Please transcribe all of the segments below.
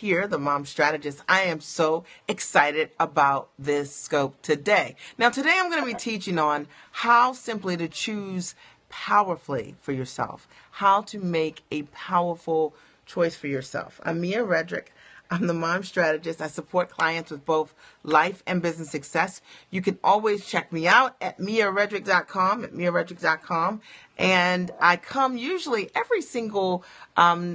here, the Mom Strategist. I am so excited about this scope today. Now, today I'm going to be teaching on how simply to choose powerfully for yourself, how to make a powerful choice for yourself. I'm Mia Redrick. I'm the Mom Strategist. I support clients with both life and business success. You can always check me out at miaredrick.com, And I come usually every single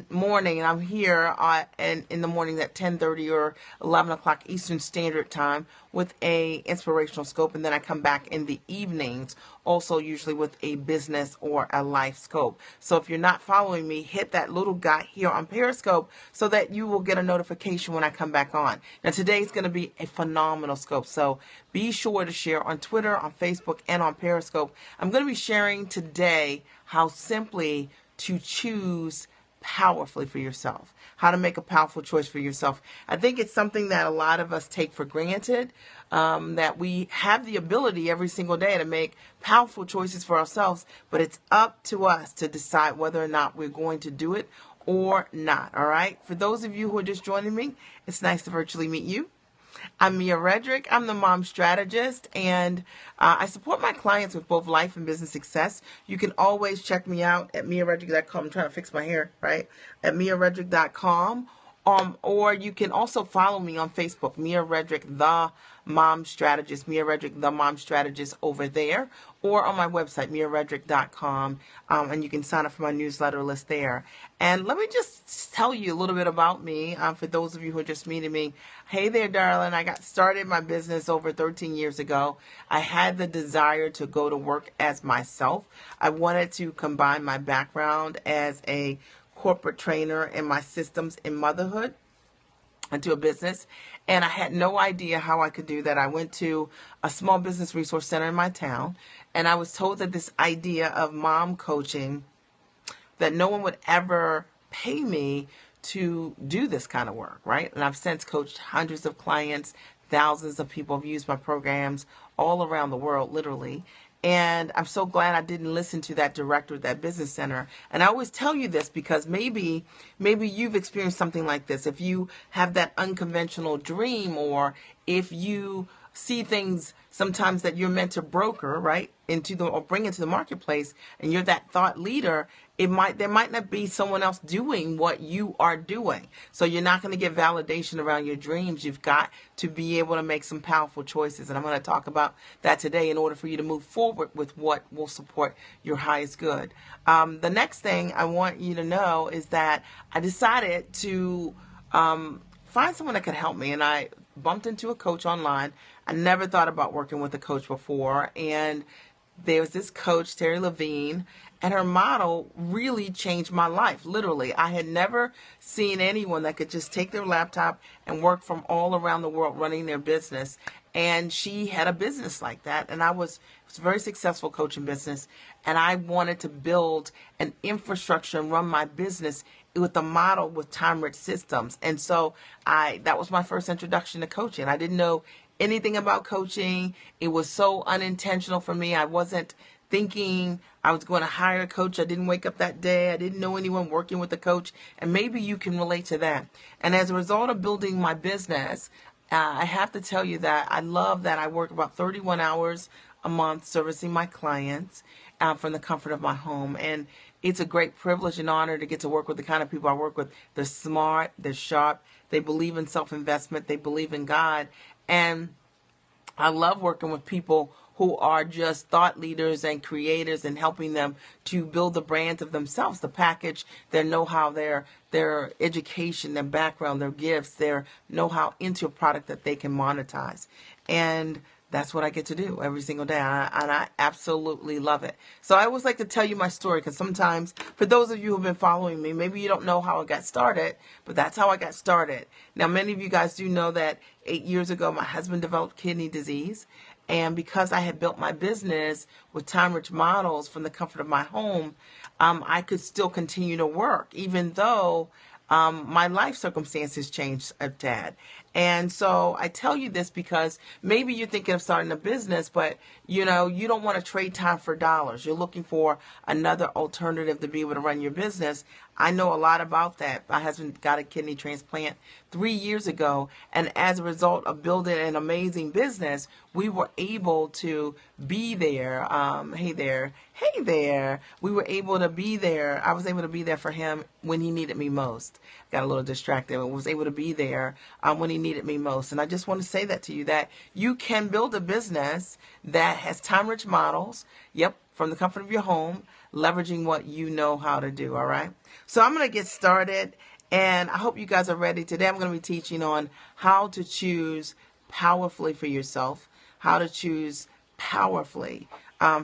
morning, and I'm here in the morning at 10:30 or 11 o'clock Eastern Standard Time with a inspirational scope, and then I come back in the evenings, also usually with a business or a life scope. So if you're not following me, hit that little dot here on Periscope so that you will get a notification when I come back on. Now today's going to be a phenomenal scope, so be sure to share on Twitter, on Facebook, and on Periscope. I'm going to be sharing today how simply to choose powerfully for yourself, how to make a powerful choice for yourself. I think it's something that a lot of us take for granted, that we have the ability every single day to make powerful choices for ourselves, but it's up to us to decide whether or not we're going to do it or not. All right. For those of you who are just joining me, it's nice to virtually meet you. I'm Mia Redrick. I'm the Mom Strategist, and I support my clients with both life and business success. You can always check me out at miaredrick.com. I'm trying to fix my hair, right? At miaredrick.com. Or you can also follow me on Facebook, Mia Redrick, the Mom Strategist, Mia Redrick, the Mom Strategist over there, or on my website, miaredrick.com, and you can sign up for my newsletter list there. And let me just tell you a little bit about me, for those of you who are just meeting me. Hey there, darling. I got started my business over 13 years ago. I had the desire to go to work as myself. I wanted to combine my background as a corporate trainer and my systems in motherhood into a business, and I had no idea how I could do that. I went to a small business resource center in my town, and I was told that this idea of mom coaching, that no one would ever pay me to do this kind of work, right? And I've since coached hundreds of clients, thousands of people have used my programs all around the world, literally. And I'm so glad I didn't listen to that director at that business center. And I always tell you this because maybe you've experienced something like this. If you have that unconventional dream, or if you see things sometimes that you're meant to broker, right, or bring into the marketplace, and you're that thought leader, there might not be someone else doing what you are doing. So you're not going to get validation around your dreams. You've got to be able to make some powerful choices. And I'm going to talk about that today in order for you to move forward with what will support your highest good. The next thing I want you to know is that I decided to find someone that could help me. And I bumped into a coach online. I never thought about working with a coach before. And there's this coach, Terry Levine, and her model really changed my life, literally. I had never seen anyone that could just take their laptop and work from all around the world running their business. And she had a business like that. And it was a very successful coaching business. And I wanted to build an infrastructure and run my business with the model with time-rich systems. And so that was my first introduction to coaching. I didn't know anything about coaching. It was so unintentional for me. I wasn't thinking I was going to hire a coach. I didn't wake up that day. I didn't know anyone working with a coach. And maybe you can relate to that. And as a result of building my business, I have to tell you that I love that I work about 31 hours a month servicing my clients from the comfort of my home. And it's a great privilege and honor to get to work with the kind of people I work with. They're smart, they're sharp, they believe in self-investment, they believe in God. And I love working with people who are just thought leaders and creators and helping them to build the brands of themselves, the package, their know-how, their education, their background, their gifts, their know-how into a product that they can monetize. And that's what I get to do every single day, and I absolutely love it. So I always like to tell you my story, because sometimes, for those of you who have been following me, maybe you don't know how I got started, but that's how I got started. Now, many of you guys do know that 8 years ago, my husband developed kidney disease, and because I had built my business with time-rich models from the comfort of my home, I could still continue to work, even though my life circumstances changed a tad. And so I tell you this because maybe you're thinking of starting a business, but you don't want to trade time for dollars. You're looking for another alternative to be able to run your business. I know a lot about that. My husband got a kidney transplant 3 years ago, and as a result of building an amazing business, we were able to be there. Hey there. We were able to be there. I was able to be there for him when he needed me most. Got a little distracted, but was able to be there when he needed me most. And I just want to say that to you, that you can build a business that has time-rich models. Yep, from the comfort of your home, leveraging what you know how to do, all right? So I'm going to get started, and I hope you guys are ready. Today I'm going to be teaching on how to choose powerfully for yourself, how to choose powerfully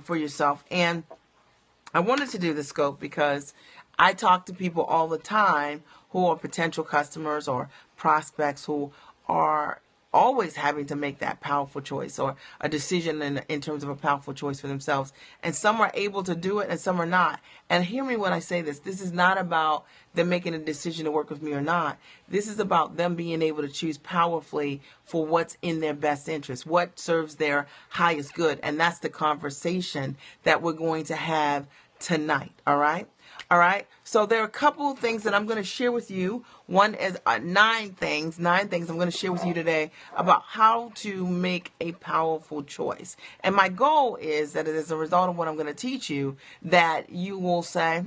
for yourself. And I wanted to do the scope because I talk to people all the time who are potential customers or prospects who are always having to make that powerful choice or a decision in terms of a powerful choice for themselves. And some are able to do it and some are not. And hear me when I say this. This is not about them making a decision to work with me or not. This is about them being able to choose powerfully for what's in their best interest, what serves their highest good. And that's the conversation that we're going to have tonight. All right? All right. So there are a couple of things that I'm going to share with you. One is nine things I'm going to share with you today about how to make a powerful choice. And my goal is that as a result of what I'm going to teach you, that you will say,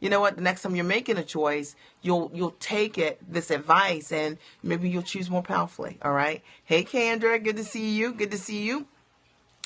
you know what, the next time you're making a choice, you'll take this advice, and maybe you'll choose more powerfully. All right. Hey, Kendra, good to see you. Good to see you.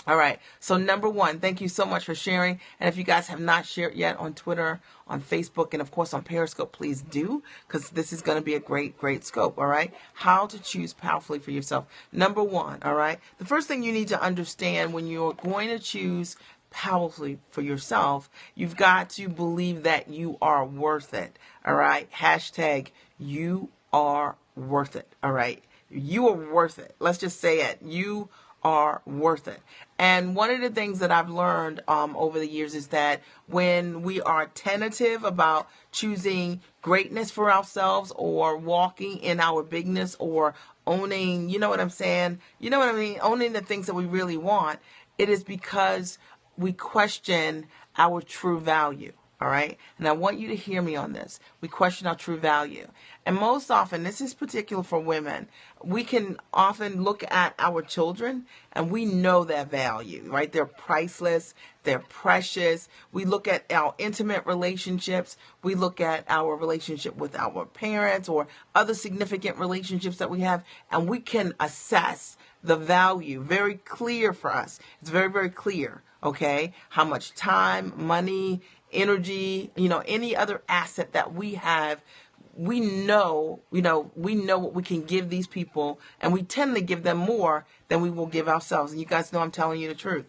All right. So number one, thank you so much for sharing. And if you guys have not shared yet on Twitter, on Facebook, and of course on Periscope, please do, because this is going to be a great, great scope. All right. How to choose powerfully for yourself. Number one. All right. The first thing you need to understand when you're going to choose powerfully for yourself, you've got to believe that you are worth it. All right. Hashtag you are worth it. All right. You are worth it. Let's just say it. You are worth it. And one of the things that I've learned over the years is that when we are tentative about choosing greatness for ourselves or walking in our bigness or owning, you know what I'm saying? You know what I mean? Owning the things that we really want, it is because we question our true value. All right. And I want you to hear me on this. We question our true value. And most often, this is particular for women, we can often look at our children and we know their value, right? They're priceless. They're precious. We look at our intimate relationships. We look at our relationship with our parents or other significant relationships that we have, and we can assess the value very clear for us. It's very, very clear. Okay. How much time, money, energy, any other asset that we have, we know what we can give these people, and we tend to give them more than we will give ourselves. And you guys know I'm telling you the truth.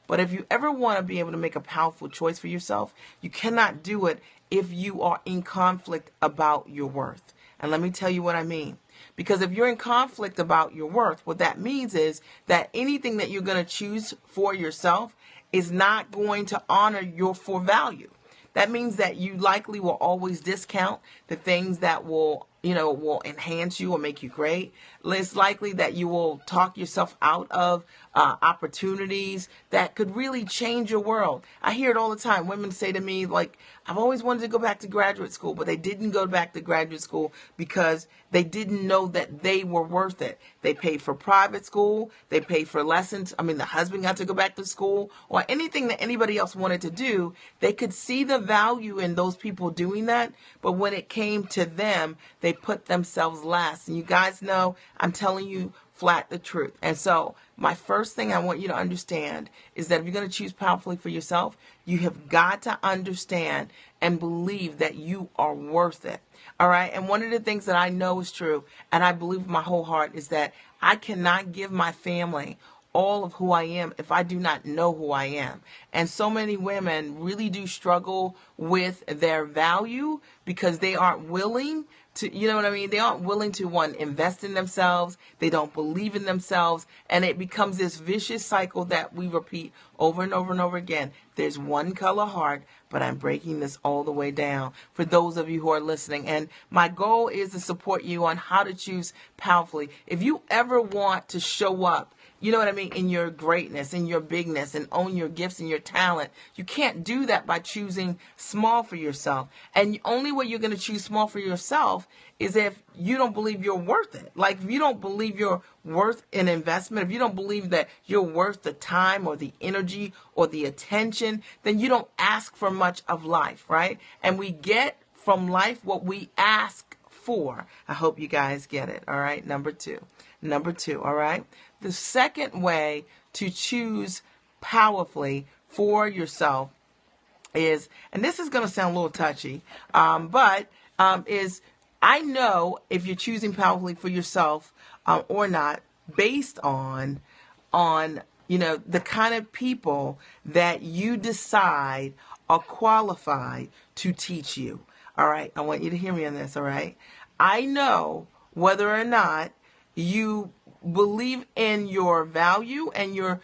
But if you ever want to be able to make a powerful choice for yourself, you cannot do it if you are in conflict about your worth. And let me tell you what I mean. Because if you're in conflict about your worth, what that means is that anything that you're going to choose for yourself is not going to honor your full value. That means that you likely will always discount the things that will enhance you or make you great. It's likely that you will talk yourself out of opportunities that could really change your world. I hear it all the time. Women say to me, like, I've always wanted to go back to graduate school, but they didn't go back to graduate school because they didn't know that they were worth it. They paid for private school. They paid for lessons. I mean, the husband got to go back to school or anything that anybody else wanted to do. They could see the value in those people doing that. But when it came to them, they put themselves last. And you guys know, I'm telling you flat the truth. And so my first thing I want you to understand is that if you're going to choose powerfully for yourself, you have got to understand and believe that you are worth it. All right. And one of the things that I know is true, and I believe with my whole heart, is that I cannot give my family all of who I am if I do not know who I am. And so many women really do struggle with their value because they aren't willing to, you know what I mean? They aren't willing to, one, invest in themselves. They don't believe in themselves. And it becomes this vicious cycle that we repeat over and over and over again. There's one color heart, but I'm breaking this all the way down for those of you who are listening. And my goal is to support you on how to choose powerfully. If you ever want to show up, you know what I mean, in your greatness, in your bigness, and own your gifts and your talent, you can't do that by choosing small for yourself. And the only way you're going to choose small for yourself is if you don't believe you're worth it. Like, if you don't believe you're worth an investment, if you don't believe that you're worth the time or the energy or the attention, then you don't ask for much of life, right? And we get from life what we ask for. I hope you guys get it. All right. Number two. All right. The second way to choose powerfully for yourself is, and this is going to sound a little touchy, is I know if you're choosing powerfully for yourself or not based on the kind of people that you decide are qualified to teach you. All right. I want you to hear me on this. All right. I know whether or not you believe in your value and your,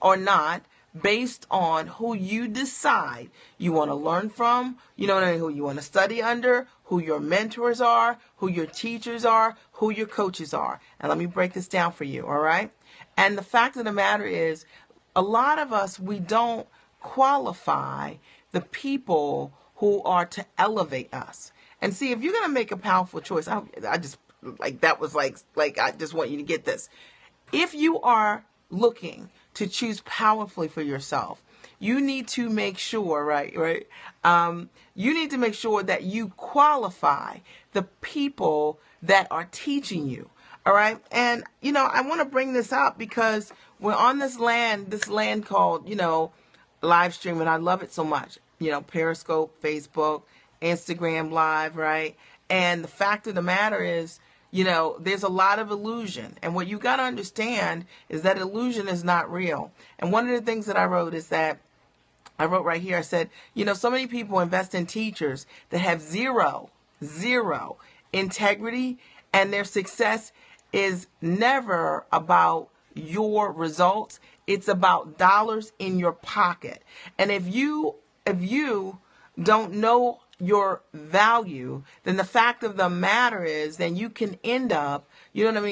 or not, based on who you decide you want to learn from, who you want to study under, who your mentors are, who your teachers are, who your coaches are. And let me break this down for you, all right? And the fact of the matter is, a lot of us, we don't qualify the people who are to elevate us. And see, if you're going to make a powerful choice, I just want you to get this. If you are looking to choose powerfully for yourself, you need to make sure, right? You need to make sure that you qualify the people that are teaching you. All right. And, I want to bring this up because we're on this land called, live streaming. I love it so much. Periscope, Facebook, Instagram Live, right? And the fact of the matter is, there's a lot of illusion. And what you got to understand is that illusion is not real. And one of the things that I wrote is that, I wrote right here, I said, so many people invest in teachers that have zero integrity, and their success is never about your results. It's about dollars in your pocket. And if you don't know your value, then the fact of the matter is, then you can end up,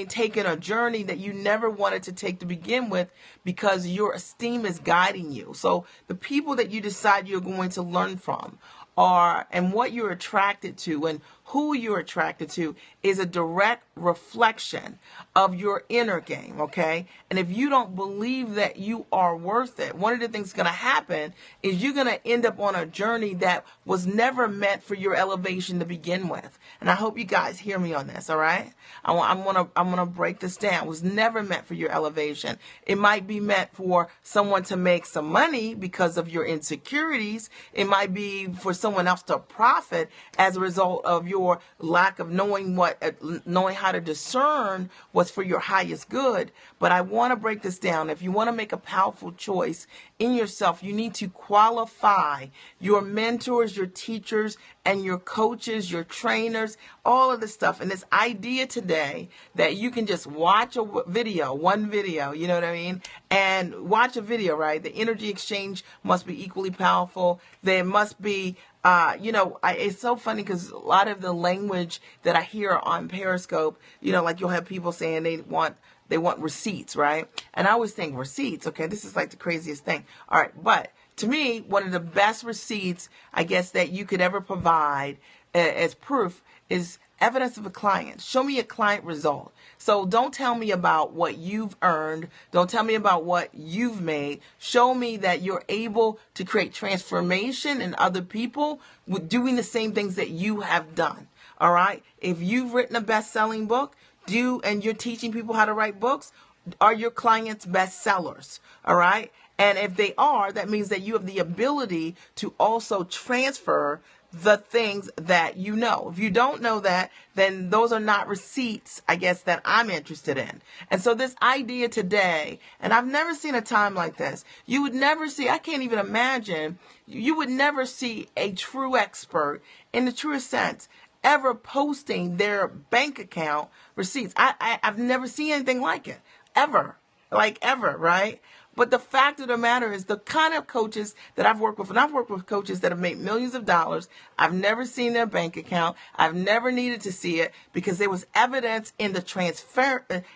taking a journey that you never wanted to take to begin with because your esteem is guiding you. So the people that you decide you're going to learn from and what you're attracted to and who you're attracted to is a direct reflection of your inner game, okay? And if you don't believe that you are worth it, one of the things going to happen is you're going to end up on a journey that was never meant for your elevation to begin with. And I hope you guys hear me on this, all right? I'm gonna break this down. It was never meant for your elevation. It might be meant for someone to make some money because of your insecurities. It might be for someone else to profit as a result of your lack of knowing how to discern what's for your highest good. But I want to break this down. If you want to make a powerful choice in yourself, you need to qualify your mentors, your teachers, and your coaches, your trainers, all of this stuff. And this idea today that you can just watch one video, you know what I mean? And watch a video, right? The energy exchange must be equally powerful. There must be, it's so funny because a lot of the language that I hear on Periscope, like you'll have people saying they want receipts, right? And I always think receipts, okay, this is like the craziest thing. All right, but to me, one of the best receipts, I guess, that you could ever provide as proof is evidence of a client. Show me a client result. So don't tell me about what you've earned. Don't tell me about what you've made. Show me that you're able to create transformation in other people with doing the same things that you have done. All right. If you've written a best-selling book, and you're teaching people how to write books, are your clients bestsellers? All right. And if they are, that means that you have the ability to also transfer the things that you know. If you don't know that, then those are not receipts, I guess, that I'm interested in. And so this idea today, and I've never seen a time like this, you would never see, I can't even imagine, you would never see a true expert in the truest sense ever posting their bank account receipts. I've never seen anything like it, ever, right? But the fact of the matter is the kind of coaches that I've worked with, and I've worked with coaches that have made millions of dollars. I've never seen their bank account. I've never needed to see it because there was evidence in the transference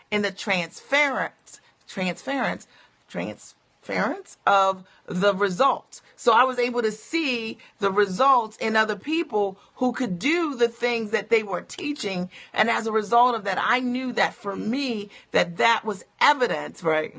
of the results. So I was able to see the results in other people who could do the things that they were teaching. And as a result of that, I knew that for me, that was evidence, right?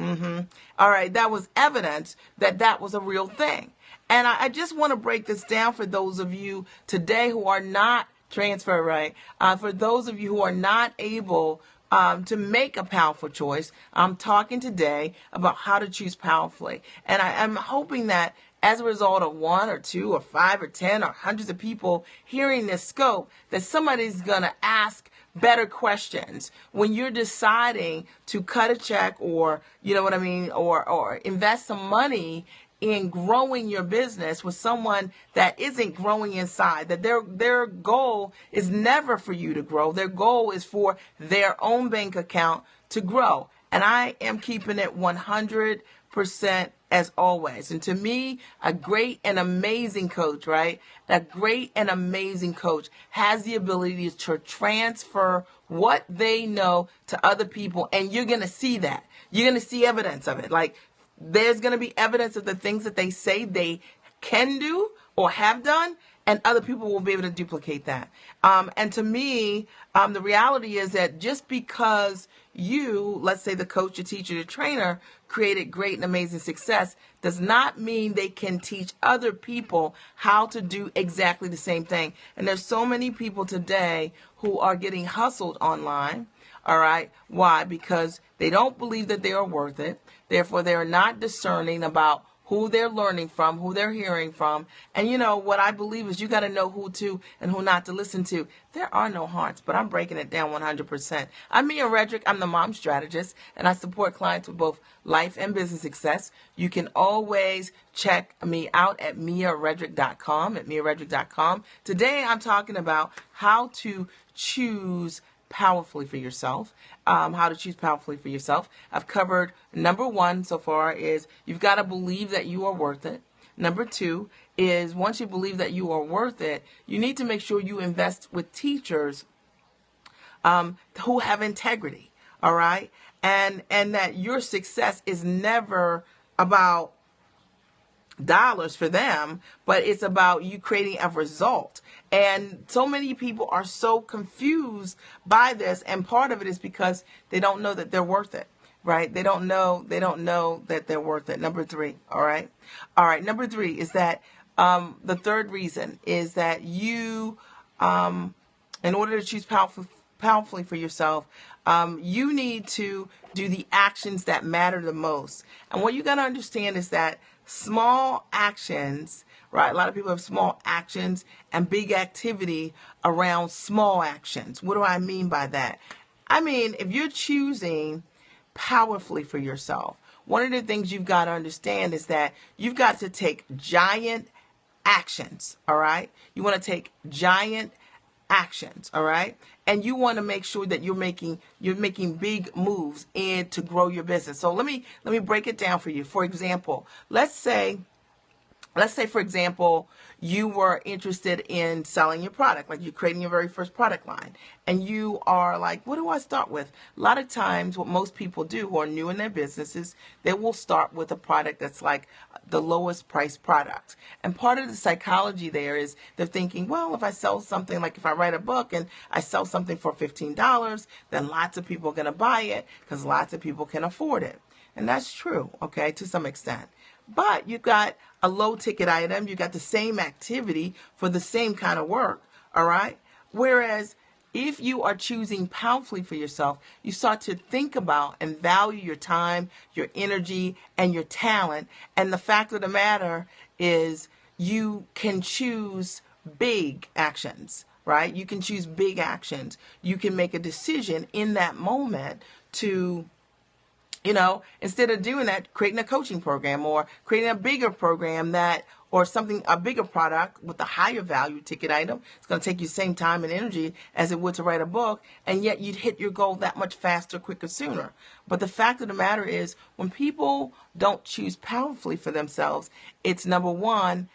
All right. That was evidence that was a real thing. And I just want to break this down for those of you today who are not transfer, right? For those of you who are not able to make a powerful choice, I'm talking today about how to choose powerfully. And I'm hoping that as a result of 1 or 2 or 5 or 10 or hundreds of people hearing this scope, that somebody's going to ask better questions when you're deciding to cut a check, or, you know what I mean, or invest some money in growing your business with someone that isn't growing inside, that their goal is never for you to grow. Their goal is for their own bank account to grow. And I am keeping it 100% as always. And to me, a great and amazing coach, right? A great and amazing coach has the ability to transfer what they know to other people. And you're going to see that. You're going to see evidence of it. Like, there's going to be evidence of the things that they say they can do or have done, and other people will be able to duplicate that. And to me, the reality is that just because you, let's say the coach, the teacher, the trainer, created great and amazing success, does not mean they can teach other people how to do exactly the same thing. And there's so many people today who are getting hustled online. All right. Why? Because they don't believe that they are worth it. Therefore, they are not discerning about who they're learning from, who they're hearing from. And you know, what I believe is you got to know who to and who not to listen to. There are no hearts, but I'm breaking it down 100%. I'm Mia Redrick. I'm the mom strategist, and I support clients with both life and business success. You can always check me out at miaredrick.com, Today, I'm talking about how to choose powerfully for yourself. How to choose powerfully for yourself. I've covered number 1 so far is you've got to believe that you are worth it. Number 2 is once you believe that you are worth it, you need to make sure you invest with teachers who have integrity. All right. And that your success is never about dollars for them, but it's about you creating a result. And so many people are so confused by this, and part of it is because they don't know that they're worth it, right? They don't know that they're worth it. Number 3, all right? Number 3 is that the third reason is that you, in order to choose powerfully for yourself, you need to do the actions that matter the most. And what you got to understand is that small actions, right? A lot of people have small actions and big activity around small actions. What do I mean by that? I mean, if you're choosing powerfully for yourself, one of the things you've got to understand is that you've got to take giant actions, all right? You want to take giant actions, all right? And you want to make sure that you're making big moves in to grow your business. So let me break it down for you. For example, let's say for example, you were interested in selling your product, like you're creating your very first product line, and you are like, what do I start with? A lot of times what most people do who are new in their businesses, they will start with a product that's like the lowest price product. And part of the psychology there is they're thinking, well, if I sell something, like if I write a book and I sell something for $15, then lots of people are going to buy it because lots of people can afford it. And that's true, okay, to some extent. But you've got a low ticket item. You got the same activity for the same kind of work. All right. Whereas if you are choosing powerfully for yourself, you start to think about and value your time, your energy, and your talent. And the fact of the matter is you can choose big actions, right? You can choose big actions. You can make a decision in that moment to, you know, instead of doing that, creating a coaching program or creating a bigger program or something, a bigger product with a higher value ticket item. It's going to take you the same time and energy as it would to write a book, and yet you'd hit your goal that much faster, quicker, sooner. But the fact of the matter is, when people don't choose powerfully for themselves, it's number one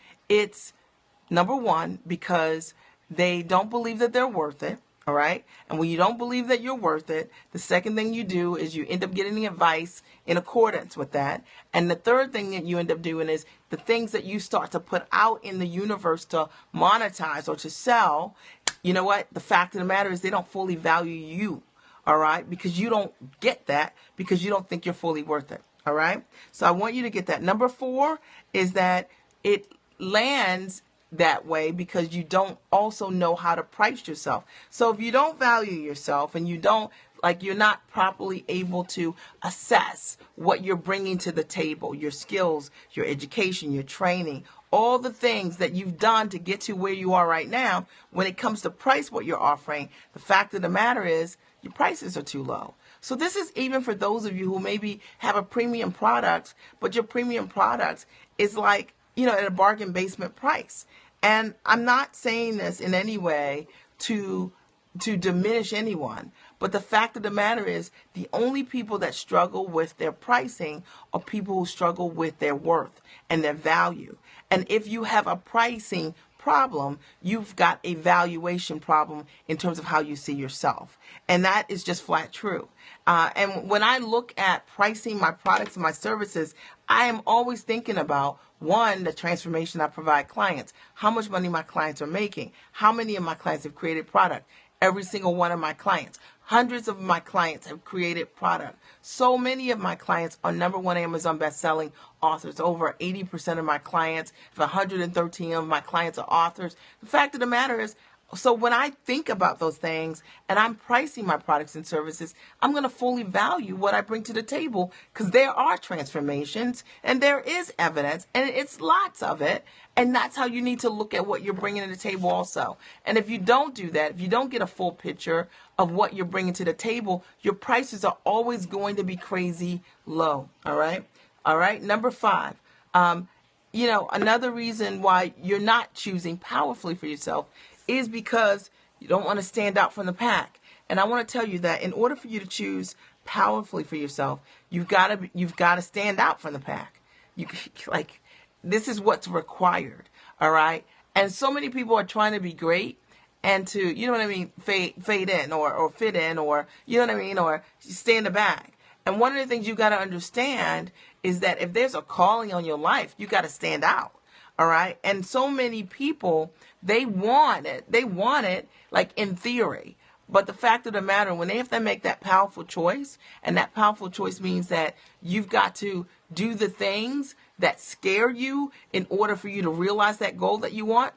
because they don't believe that they're worth it. All right. And when you don't believe that you're worth it, the second thing you do is you end up getting the advice in accordance with that. And the third thing that you end up doing is the things that you start to put out in the universe to monetize or to sell. You know what? The fact of the matter is they don't fully value you. All right. Because you don't get that because you don't think you're fully worth it. All right. So I want you to get that. Number 4 is that it lands that way because you don't also know how to price yourself. So if you don't value yourself and you don't, like, you're not properly able to assess what you're bringing to the table, your skills, your education, your training, all the things that you've done to get to where you are right now, when it comes to price what you're offering, the fact of the matter is your prices are too low. So this is even for those of you who maybe have a premium product, but your premium product is like, at a bargain basement price. And I'm not saying this in any way to diminish anyone, but the fact of the matter is the only people that struggle with their pricing are people who struggle with their worth and their value. And if you have a pricing problem, you've got a valuation problem in terms of how you see yourself. And that is just flat true. And when I look at pricing my products and my services, I am always thinking about, one, the transformation I provide clients, how much money my clients are making, how many of my clients have created product. Every single one of my clients, hundreds of my clients have created product. So many of my clients are #1 Amazon best-selling authors. Over 80% of my clients, 113 of my clients are authors. The fact of the matter is, so when I think about those things and I'm pricing my products and services, I'm going to fully value what I bring to the table because there are transformations and there is evidence and it's lots of it. And that's how you need to look at what you're bringing to the table also. And if you don't do that, if you don't get a full picture of what you're bringing to the table, your prices are always going to be crazy low. All right. All right. Number 5. Another reason why you're not choosing powerfully for yourself is because you don't want to stand out from the pack. And I want to tell you that in order for you to choose powerfully for yourself, you've got to stand out from the pack. This is what's required. All right. And so many people are trying to be great and to, fade in or fit in or, or stay in the back. And one of the things you got to understand is that if there's a calling on your life, you got to stand out. All right. And so many people, they want it. They want it like in theory. But the fact of the matter, when they have to make that powerful choice, and that powerful choice means that you've got to do the things that scare you in order for you to realize that goal that you want.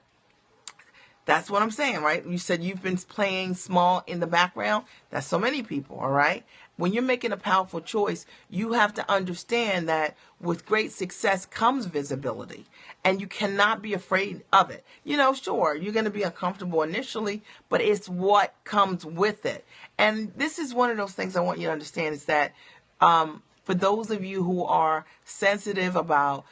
That's what I'm saying, right? You said you've been playing small in the background. That's so many people, all right? When you're making a powerful choice, you have to understand that with great success comes visibility, and you cannot be afraid of it. Sure, you're going to be uncomfortable initially, but it's what comes with it. And this is one of those things I want you to understand is that for those of you who are sensitive about,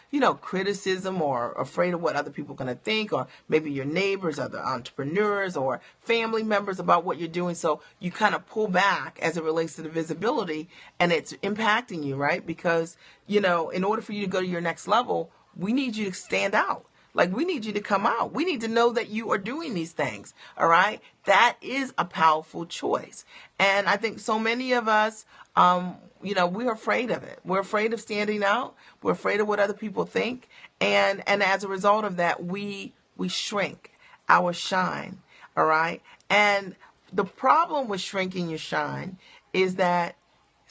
criticism or afraid of what other people are going to think, or maybe your neighbors, other entrepreneurs or family members about what you're doing. So you kind of pull back as it relates to the visibility and it's impacting you, right? Because, in order for you to go to your next level, we need you to stand out. Like, we need you to come out. We need to know that you are doing these things. All right. That is a powerful choice. And I think so many of us, we're afraid of it. We're afraid of standing out. We're afraid of what other people think. And as a result of that, we shrink our shine. All right. And the problem with shrinking your shine is that,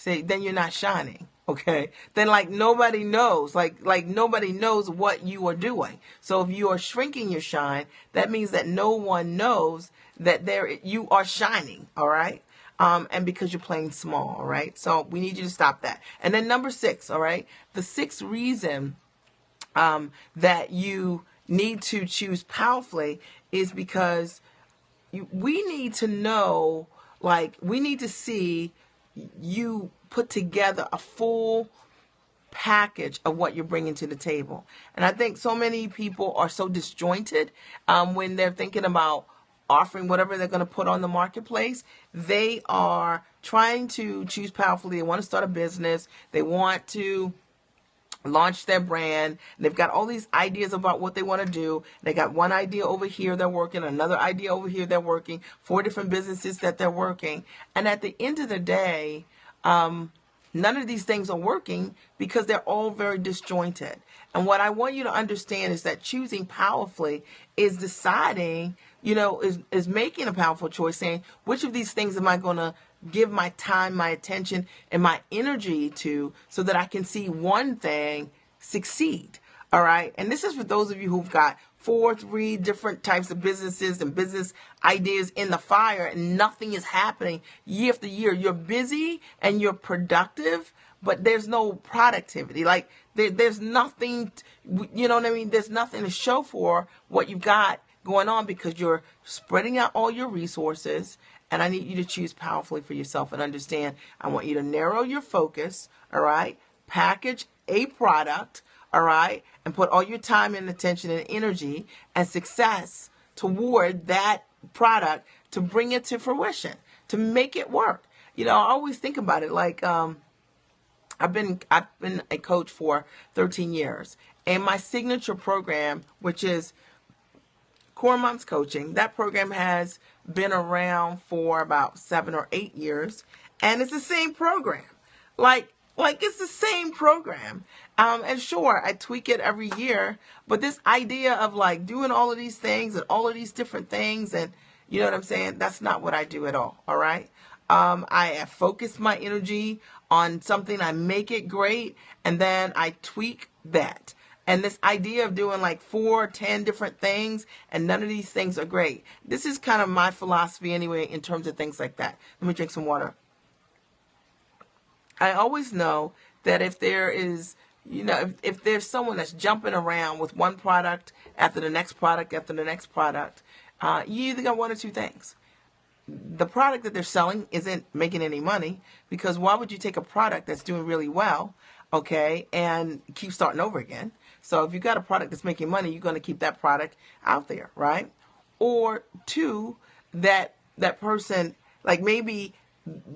then you're not shining. Okay. Then nobody knows, nobody knows what you are doing. So if you are shrinking your shine, that means that no one knows that you are shining. All right. And because you're playing small. All right. So we need you to stop that. And then number 6. All right. The 6th reason, that you need to choose powerfully is because we need to know, we need to see you put together a full package of what you're bringing to the table. And I think so many people are so disjointed when they're thinking about offering whatever they're going to put on the marketplace. They are trying to choose powerfully. They want to start a business. They want to launch their brand. They've got all these ideas about what they want to do. They got one idea over here they're working, another idea over here they're working, 4 different businesses that they're working. And at the end of the day, none of these things are working because they're all very disjointed. And what I want you to understand is that choosing powerfully is deciding, is making a powerful choice, saying, which of these things am I going to give my time, my attention, and my energy to so that I can see one thing succeed. All right. And this is for those of you who've got 3 different types of businesses and business ideas in the fire and nothing is happening year after year. You're busy and you're productive, but there's no productivity. Like there's nothing, There's nothing to show for what you've got going on because you're spreading out all your resources. And I need you to choose powerfully for yourself and understand, I want you to narrow your focus, all right? Package a product, all right? And put all your time and attention and energy and success toward that product to bring it to fruition, to make it work. I always think about it like I've been a coach for 13 years. And my signature program, which is Core Moms Coaching, that program has been around for about 7 or 8 years, and it's the same program. Like it's the same program. And sure, I tweak it every year, but this idea of like doing all of these things and all of these different things, and you know what I'm saying? That's not what I do at all. All right. I have focused my energy on something. I make it great, and then I tweak that. And this idea of doing like 4, 10 different things, and none of these things are great. This is kind of my philosophy anyway in terms of things like that. Let me drink some water. I always know that if there is, if there's someone that's jumping around with one product after the next product after the next product, you either got one or 2 things. The product that they're selling isn't making any money, because why would you take a product that's doing really well, okay, and keep starting over again? So if you got a product that's making money, you're going to keep that product out there, right? Or 2, that person, like maybe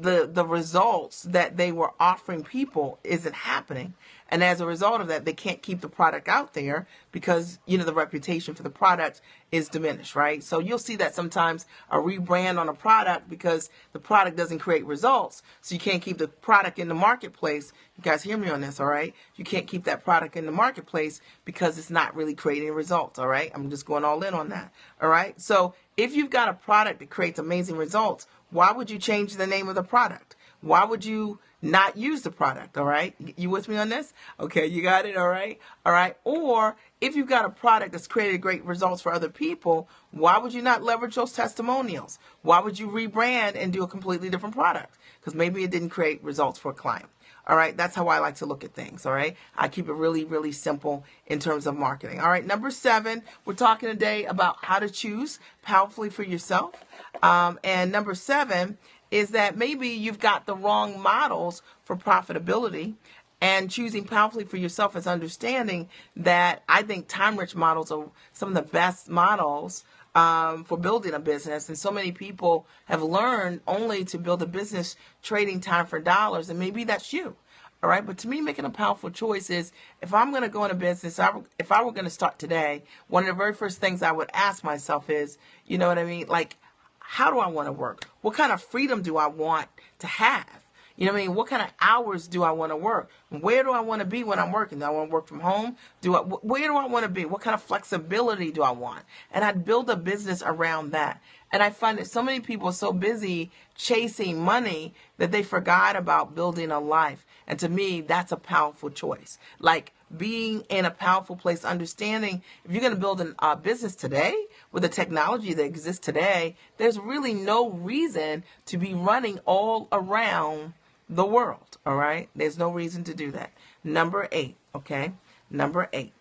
the results that they were offering people isn't happening. And as a result of that, they can't keep the product out there because, the reputation for the product is diminished, right? So you'll see that sometimes a rebrand on a product because the product doesn't create results. So you can't keep the product in the marketplace. You guys hear me on this, all right? You can't keep that product in the marketplace because it's not really creating results, all right? I'm just going all in on that, all right? So if you've got a product that creates amazing results, why would you change the name of the product? Why would you not use the product? All right. You with me on this? Okay. You got it. All right. All right. Or if you've got a product that's created great results for other people, why would you not leverage those testimonials? Why would you rebrand and do a completely different product? Because maybe it didn't create results for a client. All right. That's how I like to look at things. All right. I keep it really, really simple in terms of marketing. All right. Number 7, we're talking today about how to choose powerfully for yourself. And number 7 is that maybe you've got the wrong models for profitability, and choosing powerfully for yourself is understanding that I think time-rich models are some of the best models for building a business. And so many people have learned only to build a business trading time for dollars, and maybe that's you. All right. But to me, making a powerful choice is, if I'm going to go into business, if I were going to start today, one of the very first things I would ask myself is, you know what I mean? Like, how do I want to work? What kind of freedom do I want to have? You know what I mean? What kind of hours do I want to work? Where do I want to be when I'm working? Do I want to work from home? Where do I want to be? What kind of flexibility do I want? And I'd build a business around that. And I find that so many people are so busy chasing money that they forgot about building a life. And to me, that's a powerful choice. Like being in a powerful place, understanding if you're going to build a business today with the technology that exists today, there's really no reason to be running all around the world. All right. There's no reason to do that. Number 8. Okay. Number 8.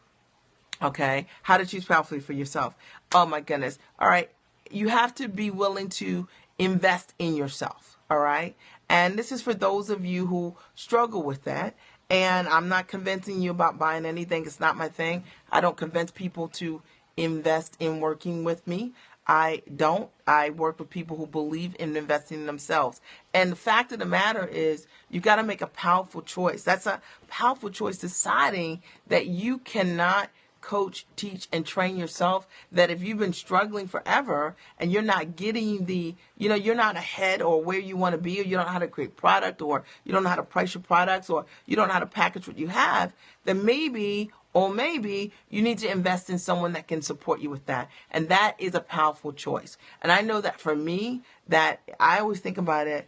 Okay. How to choose powerfully for yourself. Oh my goodness. All right. You have to be willing to invest in yourself. All right. And this is for those of you who struggle with that. And I'm not convincing you about buying anything. It's not my thing. I don't convince people to invest in working with me. I don't. I work with people who believe in investing in themselves. And the fact of the matter is, you got to make a powerful choice. That's a powerful choice, deciding that you cannot coach, teach, and train yourself. That if you've been struggling forever and you're not getting you're not ahead or where you want to be, or you don't know how to create product, or you don't know how to price your products, or you don't know how to package what you have, then maybe you need to invest in someone that can support you with that. And that is a powerful choice. And I know that for me, that I always think about it,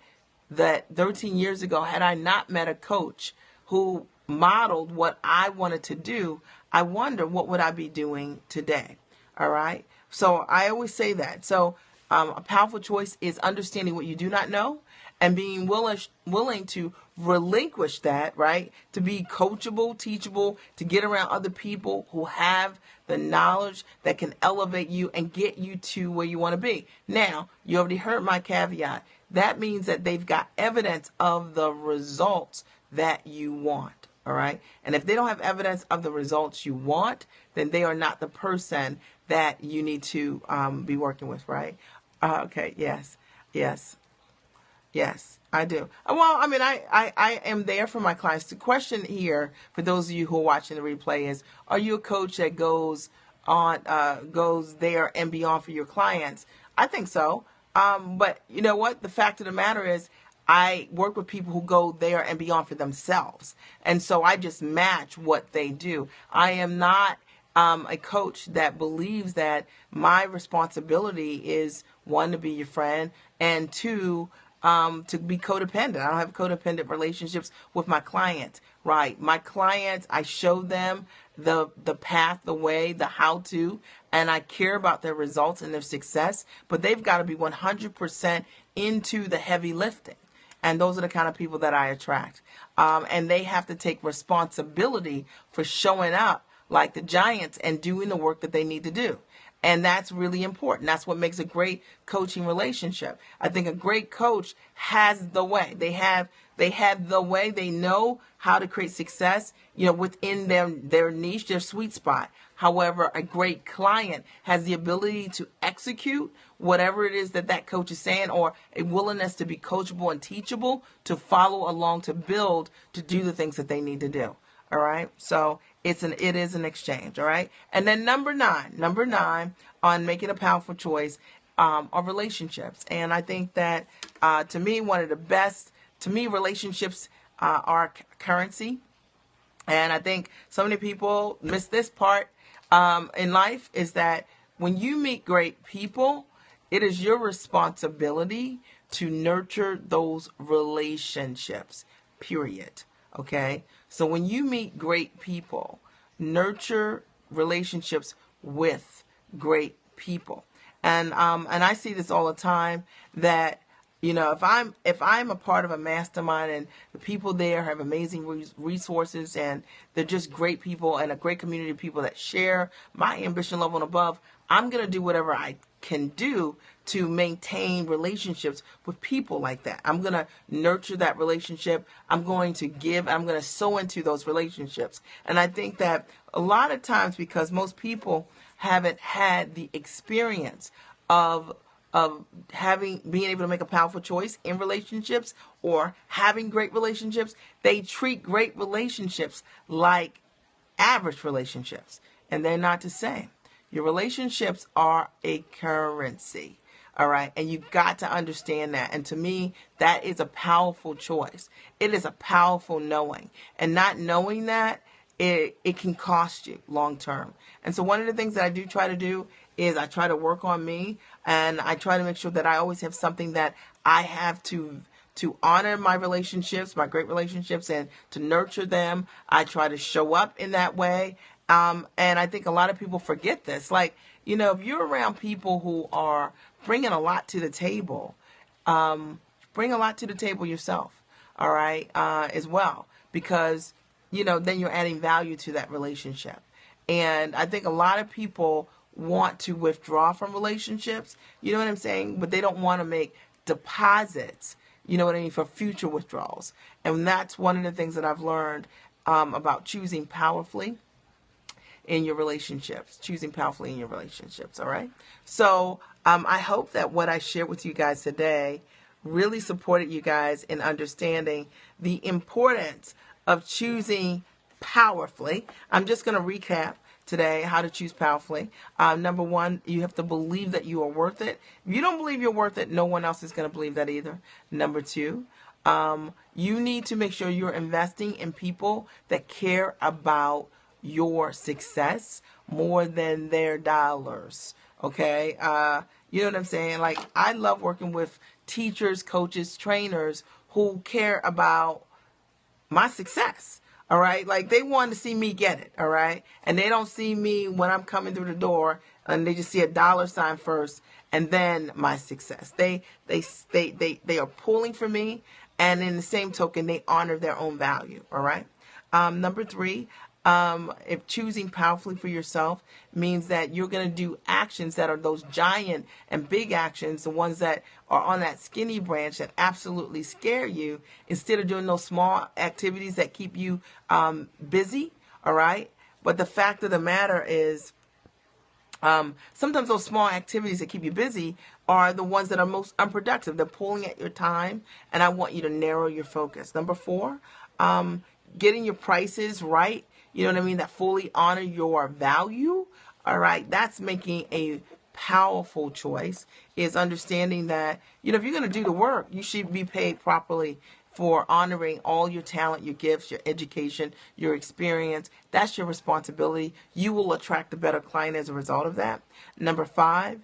that 13 years ago, had I not met a coach who modeled what I wanted to do, I wonder what would I be doing today. All right. So I always say that. So a powerful choice is understanding what you do not know and being willing to relinquish that, right? To be coachable, teachable, to get around other people who have the knowledge that can elevate you and get you to where you want to be. Now, you already heard my caveat. That means that they've got evidence of the results that you want. All right. And if they don't have evidence of the results you want, then they are not the person that you need to be working with. Right. Okay. Yes. Yes. Yes, I do. Well, I mean, I am there for my clients. The question here, for those of you who are watching the replay, is: are you a coach that goes there and beyond for your clients? I think so. But you know what? The fact of the matter is, I work with people who go there and beyond for themselves. And so I just match what they do. I am not a coach that believes that my responsibility is, one, to be your friend, and two, to be codependent. I don't have codependent relationships with my clients, right? My clients, I show them the path, the way, the how to, and I care about their results and their success, but they've got to be 100% into the heavy lifting. And those are the kind of people that I attract. And they have to take responsibility for showing up like the giants and doing the work that they need to do. And that's really important. That's what makes a great coaching relationship. I think a great coach has the way. They have the way. They know how to create success, within their niche, their sweet spot. However, a great client has the ability to execute whatever it is that coach is saying, or a willingness to be coachable and teachable, to follow along, to build, to do the things that they need to do. All right. So it is an exchange. All right. And then number nine on making a powerful choice are relationships. And I think that to me, one of the best, relationships are currency. And I think so many people miss this part in life, is that when you meet great people, it is your responsibility to nurture those relationships, period. Okay? So when you meet great people, nurture relationships with great people. And I see this all the time, that if I'm a part of a mastermind and the people there have amazing resources and they're just great people and a great community of people that share my ambition level and above, I'm going to do whatever I can do to maintain relationships with people like that. I'm going to nurture that relationship. I'm going to give. I'm going to sow into those relationships. And I think that a lot of times, because most people haven't had the experience of being able to make a powerful choice in relationships or having great relationships, they treat great relationships like average relationships, and they're not the same. Your relationships are a currency, all right? And you've got to understand that. And to me, that is a powerful choice. It is a powerful knowing. And not knowing that, it can cost you long term. And so one of the things that I do try to do is I try to work on me, and I try to make sure that I always have something that I have to honor my relationships, my great relationships, and to nurture them. I try to show up in that way. And I think a lot of people forget this. Like, if you're around people who are bringing a lot to the table, bring a lot to the table yourself, all right, as well. Because, then you're adding value to that relationship. And I think a lot of people want to withdraw from relationships, you know what I'm saying? But they don't want to make deposits, you know what I mean, for future withdrawals. And that's one of the things that I've learned about choosing powerfully, in your relationships, choosing powerfully in your relationships. All right. So I hope that what I shared with you guys today really supported you guys in understanding the importance of choosing powerfully. I'm just going to recap today how to choose powerfully. Number one, you have to believe that you are worth it. If you don't believe you're worth it, no one else is going to believe that either. Number two, you need to make sure you're investing in people that care about your success more than their dollars. Okay? You know what I'm saying? Like, I love working with teachers, coaches, trainers who care about my success. All right. Like, they want to see me get it. All right. And they don't see me when I'm coming through the door, and they just see a dollar sign first and then my success. They are pulling for me. And in the same token, they honor their own value. All right. Number three, if choosing powerfully for yourself means that you're going to do actions that are those giant and big actions, the ones that are on that skinny branch that absolutely scare you, instead of doing those small activities that keep you busy. All right. But the fact of the matter is, sometimes those small activities that keep you busy are the ones that are most unproductive. They're pulling at your time, and I want you to narrow your focus. Number four, getting your prices right. You know what I mean? That fully honor your value. All right. That's making a powerful choice, is understanding that, if you're going to do the work, you should be paid properly for honoring all your talent, your gifts, your education, your experience. That's your responsibility. You will attract a better client as a result of that. Number five,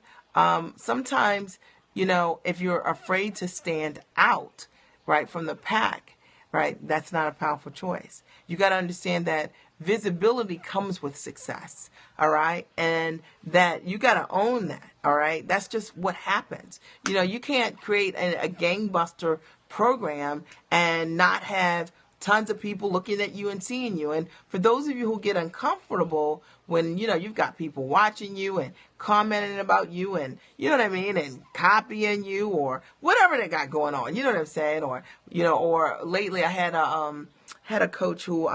sometimes, if you're afraid to stand out, right, from the pack, right, that's not a powerful choice. You got to understand that visibility comes with success, all right? And that you got to own that, all right? That's just what happens. You can't create a gangbuster program and not have tons of people looking at you and seeing you. And for those of you who get uncomfortable when, you've got people watching you and commenting about you and, you know what I mean, and copying you or whatever they got going on, you know what I'm saying? Or, or lately I had a coach who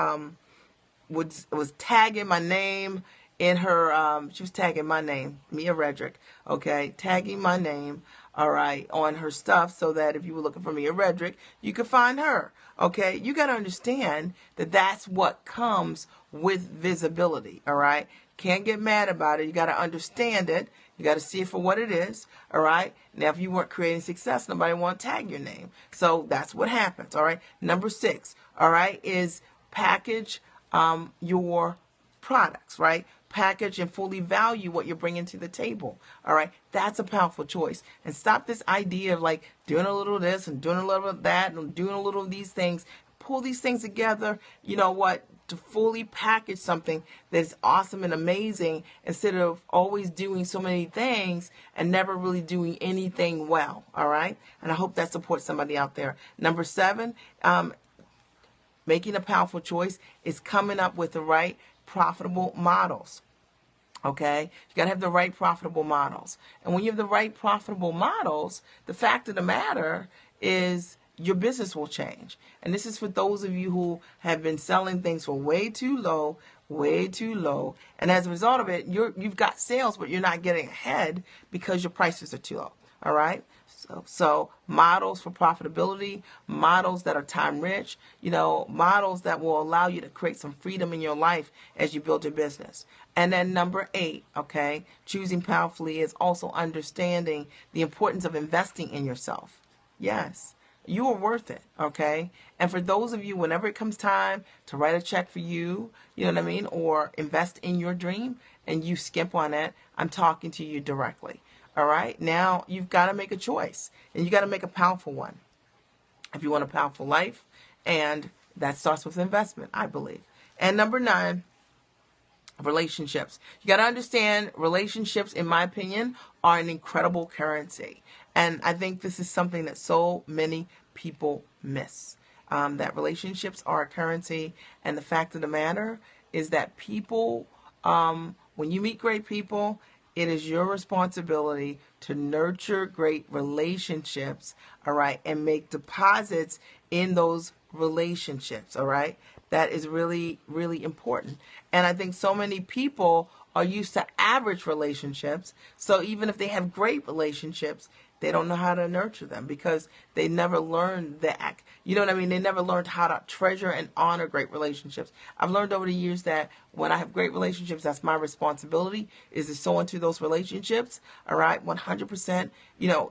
was tagging my name in her, she was tagging my name, Mia Redrick, okay, tagging my name, all right, on her stuff, so that if you were looking for Mia Redrick, you could find her, okay? You got to understand that that's what comes with visibility, all right? Can't get mad about it. You got to understand it. You got to see it for what it is, all right? Now, if you weren't creating success, nobody want to tag your name. So that's what happens, all right? Number six, all right, is package your products, right? Package and fully value what you're bringing to the table. All right. That's a powerful choice. And stop this idea of like doing a little of this and doing a little of that and doing a little of these things. Pull these things together. You know what? To fully package something that's awesome and amazing, instead of always doing so many things and never really doing anything well. All right. And I hope that supports somebody out there. Number seven, making a powerful choice is coming up with the right profitable models. Okay? You got to have the right profitable models. And when you have the right profitable models, the fact of the matter is your business will change. And this is for those of you who have been selling things for way too low. And as a result of it, you've got sales, but you're not getting ahead because your prices are too low. All right? So models for profitability, models that are time rich, models that will allow you to create some freedom in your life as you build your business. And then number 8, okay, choosing powerfully is also understanding the importance of investing in yourself. Yes, you are worth it, okay? And for those of you, whenever it comes time to write a check for you, you know what I mean, or invest in your dream and you skimp on it, I'm talking to you directly. All right. Now you've got to make a choice, and you got to make a powerful one if you want a powerful life. And that starts with investment, I believe. And number 9, relationships. You got to understand relationships, in my opinion, are an incredible currency. And I think this is something that so many people miss. That relationships are a currency. And the fact of the matter is that people, when you meet great people, it is your responsibility to nurture great relationships, all right, and make deposits in those relationships, all right? That is really, really important. And I think so many people are used to average relationships. So even if they have great relationships, they don't know how to nurture them because they never learned that. You know what I mean? They never learned how to treasure and honor great relationships. I've learned over the years that when I have great relationships, that's my responsibility, is to sow into those relationships. All right, 100%.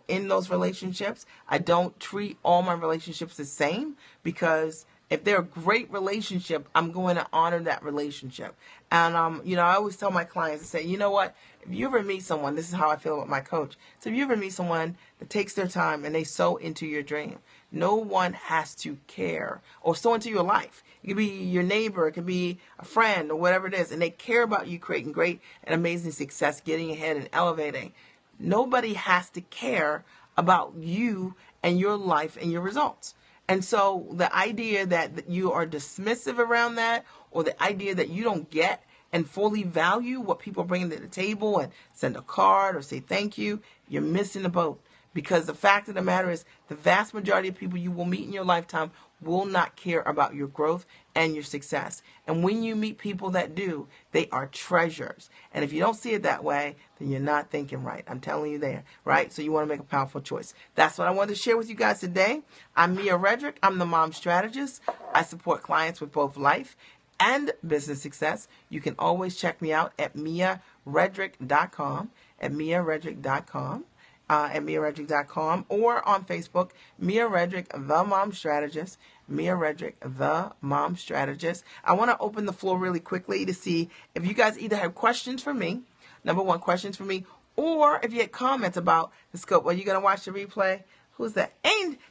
In those relationships, I don't treat all my relationships the same, because if they're a great relationship, I'm going to honor that relationship. And, I always tell my clients, I say, you know what? If you ever meet someone, this is how I feel about my coach. So if you ever meet someone that takes their time and they sow into your dream, no one has to care, or sow into your life. It could be your neighbor, it could be a friend, or whatever it is. And they care about you creating great and amazing success, getting ahead and elevating. Nobody has to care about you and your life and your results. And so the idea that you are dismissive around that, or the idea that you don't get and fully value what people bring to the table and send a card or say thank you, you're missing the boat. Because the fact of the matter is, the vast majority of people you will meet in your lifetime will not care about your growth and your success. And when you meet people that do, they are treasures. And if you don't see it that way, then you're not thinking right. I'm telling you there, right? So you want to make a powerful choice. That's what I wanted to share with you guys today. I'm Mia Redrick. I'm the Mom Strategist. I support clients with both life and business success. You can always check me out at miaredrick.com, at miaredrick.com. At miaredrick.com, or on Facebook, Mia Redrick, the Mom Strategist. Mia Redrick, the Mom Strategist. I want to open the floor really quickly to see if you guys either have questions for me, number one, questions for me, or if you had comments about the scope. Are you going to watch the replay? Who's that?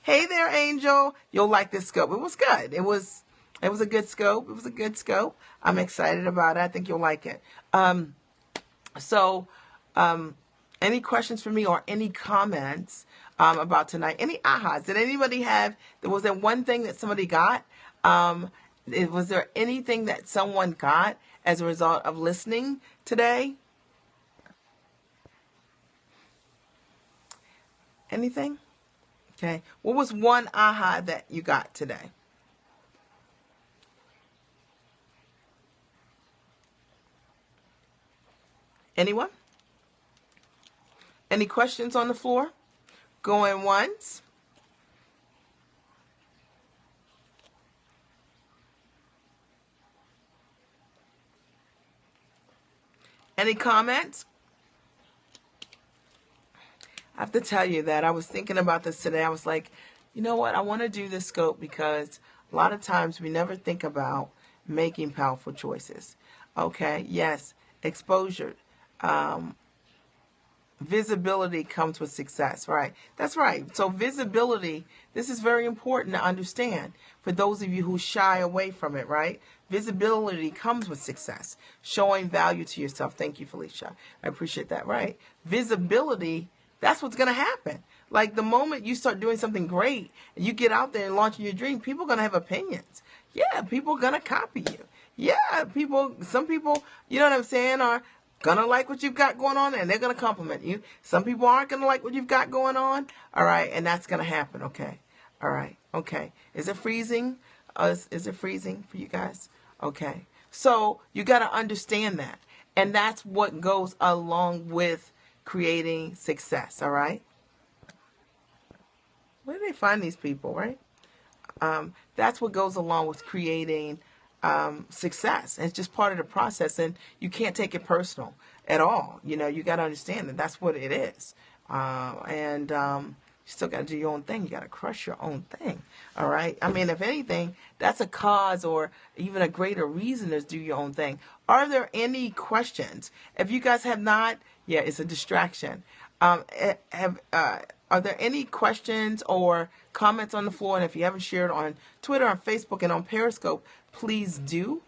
Hey there, Angel. You'll like this scope. It was good. It was a good scope. It was a good scope. I'm excited about it. I think you'll like it. Any questions for me or any comments about tonight? Any ahas? Did anybody have, was there one thing that somebody got? Was there anything that someone got as a result of listening today? Anything? Okay. What was one aha that you got today? Anyone? Any questions on the floor? Going once? Any comments? I have to tell you that I was thinking about this today. I was like, you know what? I want to do this scope because a lot of times we never think about making powerful choices. Okay, yes, exposure. Visibility comes with success, right? That's right. So visibility, this is very important to understand for those of you who shy away from it, right? Visibility comes with success, showing value to yourself. Thank you, Felicia. I appreciate that, right? Visibility, that's what's going to happen. Like the moment you start doing something great and you get out there and launching your dream, people are going to have opinions. Yeah, people are going to copy you. Yeah, some people, you know what I'm saying, are gonna like what you've got going on, and they're gonna compliment you. Some people aren't gonna like what you've got going on. All right, and that's gonna happen. Okay, all right, okay. Is it freezing? Is it freezing for you guys? Okay, so you got to understand that, and that's what goes along with creating success. All right. Where do they find these people? Right. That's what goes along with creating success. And it's just part of the process, and you can't take it personal at all. You got to understand that that's what it is. And you still got to do your own thing. You got to crush your own thing. All right. I mean, if anything, that's a cause or even a greater reason to do your own thing. Are there any questions? If you guys have not, yeah, it's a distraction. Are there any questions or comments on the floor? And if you haven't shared on Twitter, on Facebook, and on Periscope, please do.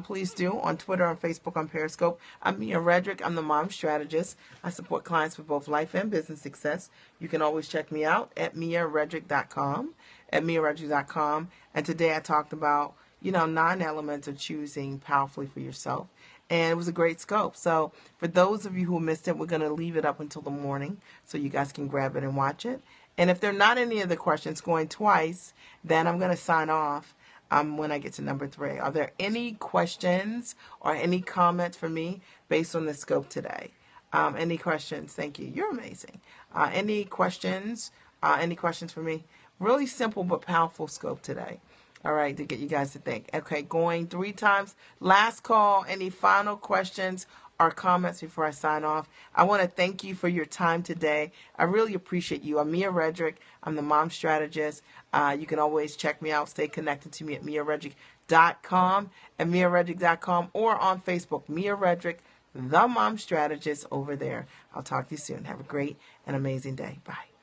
Please do on Twitter, on Facebook, on Periscope. I'm Mia Redrick. I'm the Mom Strategist. I support clients with both life and business success. You can always check me out at miaredrick.com, at miaredrick.com. And today I talked about, 9 elements of choosing powerfully for yourself. And it was a great scope. So for those of you who missed it, we're going to leave it up until the morning so you guys can grab it and watch it. And if there are not any of the questions going twice, then I'm going to sign off when I get to number 3. Are there any questions or any comments for me based on the scope today? Any questions? Thank you. You're amazing. Any questions? Any questions for me? Really simple but powerful scope today. All right, to get you guys to think. Okay, going 3 times. Last call. Any final questions or comments before I sign off? I want to thank you for your time today. I really appreciate you. I'm Mia Redrick. I'm the mom strategist. You can always check me out. Stay connected to me at miaredrick.com and miaredrick.com or on Facebook, Mia Redrick, the mom strategist over there. I'll talk to you soon. Have a great and amazing day. Bye.